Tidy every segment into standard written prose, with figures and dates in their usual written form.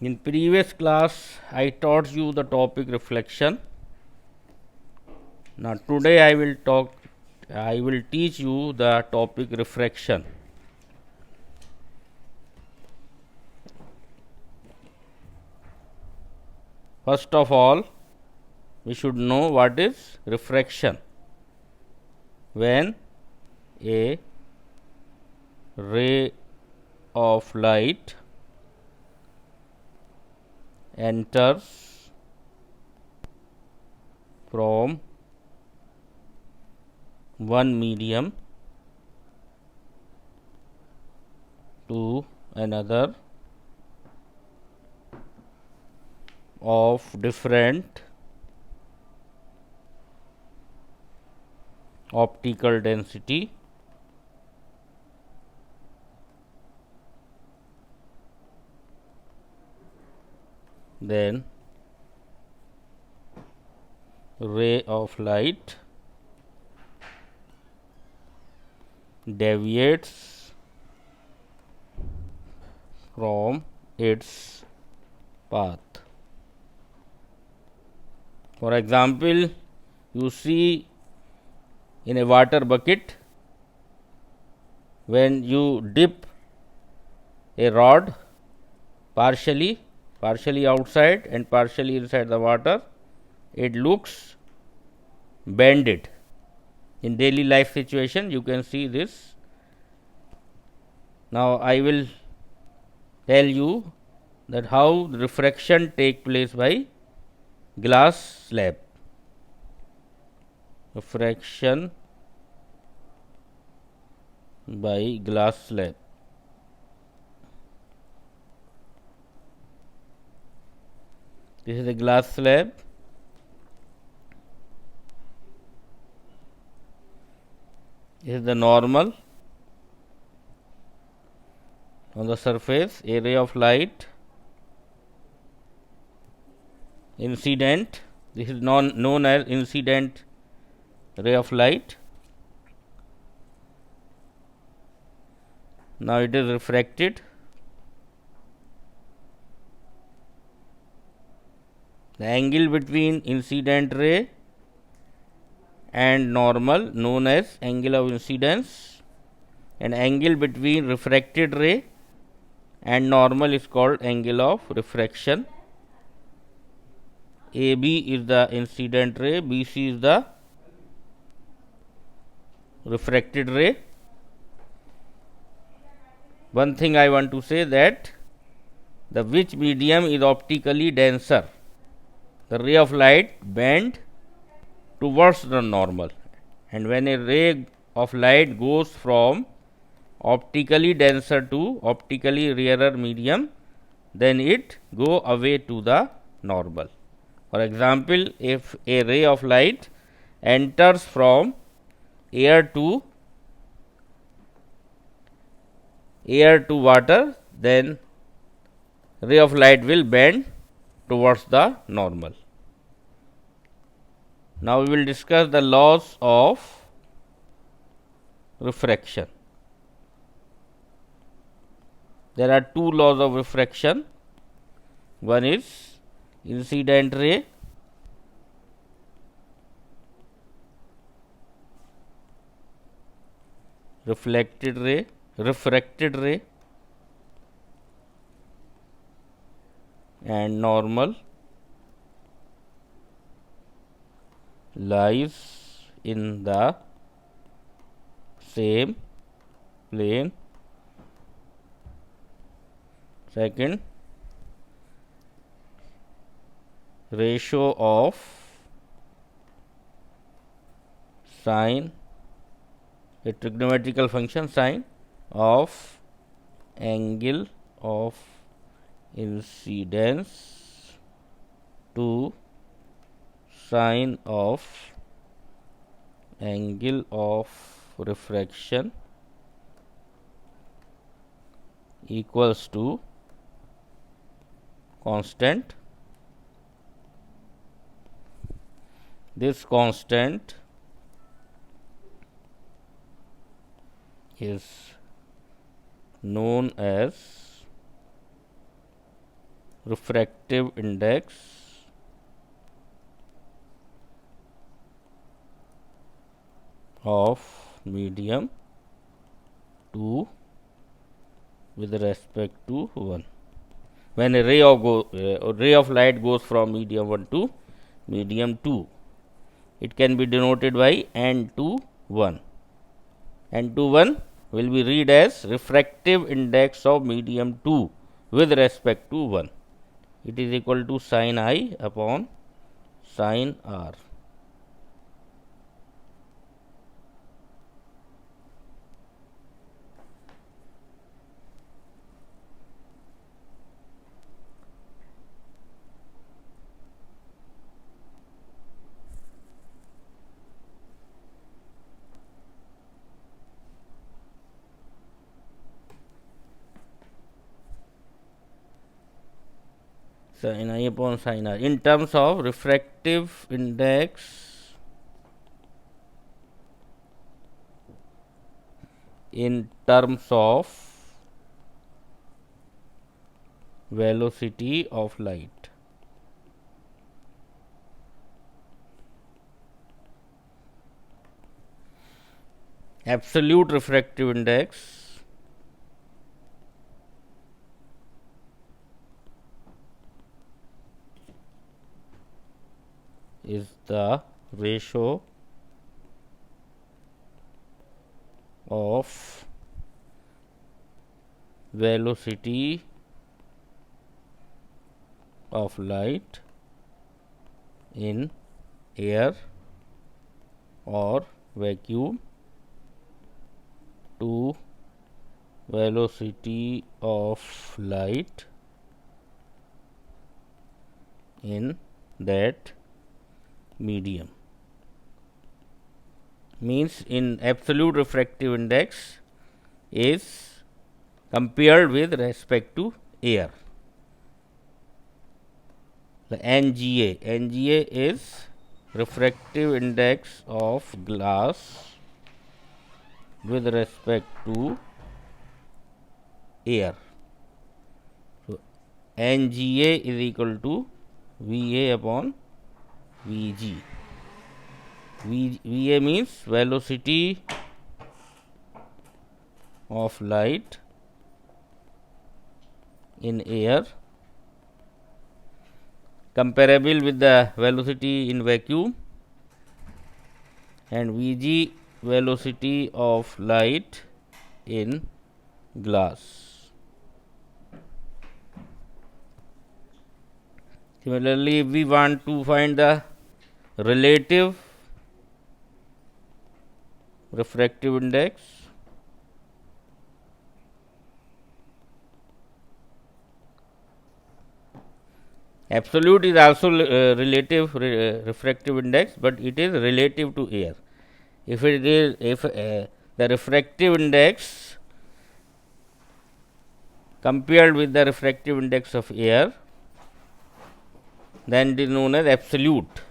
In previous class, I taught you the topic reflection. Now today I will teach you the topic refraction. First of all, we should know what is refraction. When a ray of light enters from one medium to another of different optical density, then ray of light deviates from its path. For example, you see in a water bucket, when you dip a rod partially outside and partially inside the water, it looks bended. In daily life situation, you can see this. Now I will tell you that how refraction take place by glass slab. Refraction by glass slab. This is a glass slab. This is the normal. On the surface, a ray of light incident. This is known as incident ray of light. Now it is refracted. The angle between incident ray and normal known as angle of incidence, and angle between refracted ray and normal is called angle of refraction. AB is the incident ray, BC is the refracted ray. One thing I want to say, that the which medium is optically denser, the ray of light bend towards the normal, and when a ray of light goes from optically denser to optically rarer medium, then it go away to the normal. For example, if a ray of light enters from air to water, then ray of light will bend towards the normal. Now we will discuss the laws of refraction. There are two laws of refraction. One is incident ray, refracted ray, and normal lies in the same plane. Second, ratio of sine, a trigonometrical function, sine of angle of incidence to sine of angle of refraction equals to constant. This constant is known as refractive index of medium 2 with respect to 1. When a ray of light goes from medium 1 to medium 2, it can be denoted by N21. N21 will be read as refractive index of medium 2 with respect to 1. It is equal to sin I upon sin R. Sin I upon sin R in terms of refractive index in terms of velocity of light. Absolute refractive index is the ratio of velocity of light in air or vacuum to velocity of light in that medium. Means in absolute refractive index is compared with respect to air. The NGA is refractive index of glass with respect to air. So, NGA is equal to VA upon VG. VA means velocity of light in air comparable with the velocity in vacuum, and VG velocity of light in glass. Similarly, if we want to find the relative refractive index, absolute is also relative refractive index, but it is relative to air. If it is the refractive index compared with the refractive index of air, then it is known as absolute.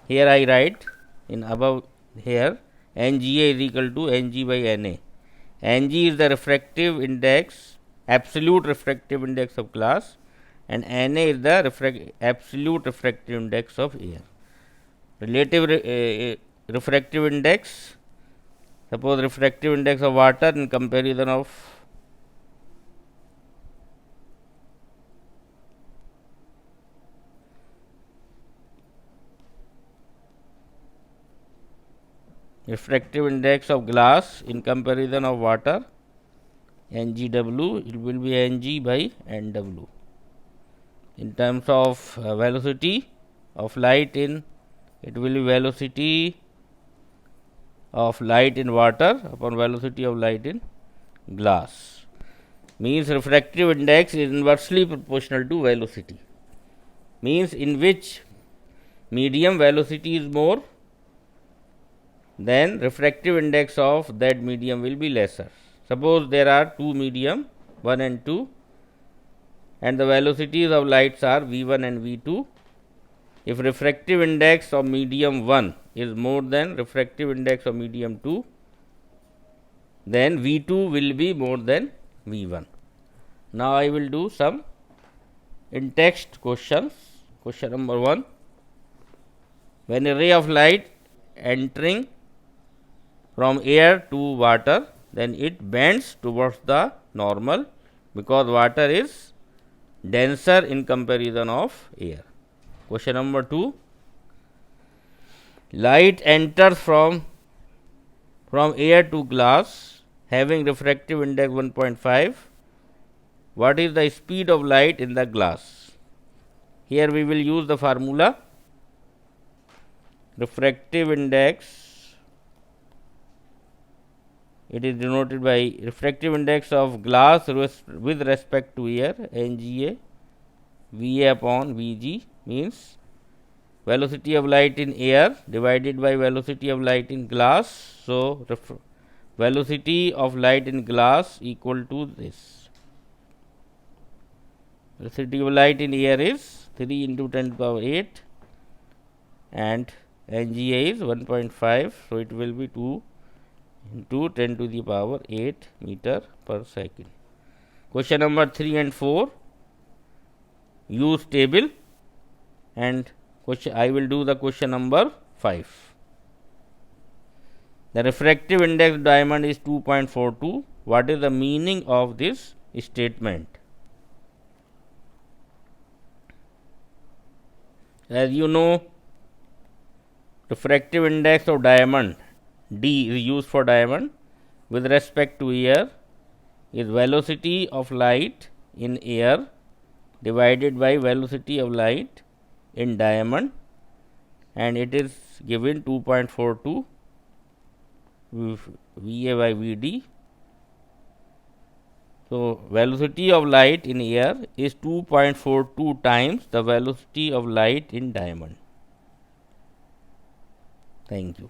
Here I write in above here NGA is equal to NG by NA. NG is the refractive index, absolute refractive index of glass, and NA is the absolute refractive index of air. Relative refractive index, suppose refractive index of water in comparison of refractive index of glass in comparison of water, NGW, it will be NG by NW. In terms of velocity of light in, it will be velocity of light in water upon velocity of light in glass. Means refractive index is inversely proportional to velocity. Means in which medium velocity is more, then refractive index of that medium will be lesser. Suppose there are two medium 1 and 2, and the velocities of lights are V1 and V2. If refractive index of medium 1 is more than refractive index of medium 2, then V2 will be more than V1. Now, I will do some in text questions. Question number 1. When a ray of light entering from air to water, then it bends towards the normal because water is denser in comparison of air. Question number 2. Light enters from air to glass having refractive index 1.5. What is the speed of light in the glass? Here we will use the formula refractive index. It is denoted by refractive index of glass with respect to air, NGA, VA upon VG means velocity of light in air divided by velocity of light in glass. So, velocity of light in glass equal to this. Velocity of light in air is 3 into 10 to the power 8 and NGA is 1.5. So, it will be 2 into 10 to the power 8 meter per second. Question number 3 and 4, use table, and I will do the question number 5. The refractive index of diamond is 2.42. What is the meaning of this statement? As you know, refractive index of diamond, D is used for diamond, with respect to air is velocity of light in air divided by velocity of light in diamond, and it is given 2.42 VA by VD. So, velocity of light in air is 2.42 times the velocity of light in diamond. Thank you.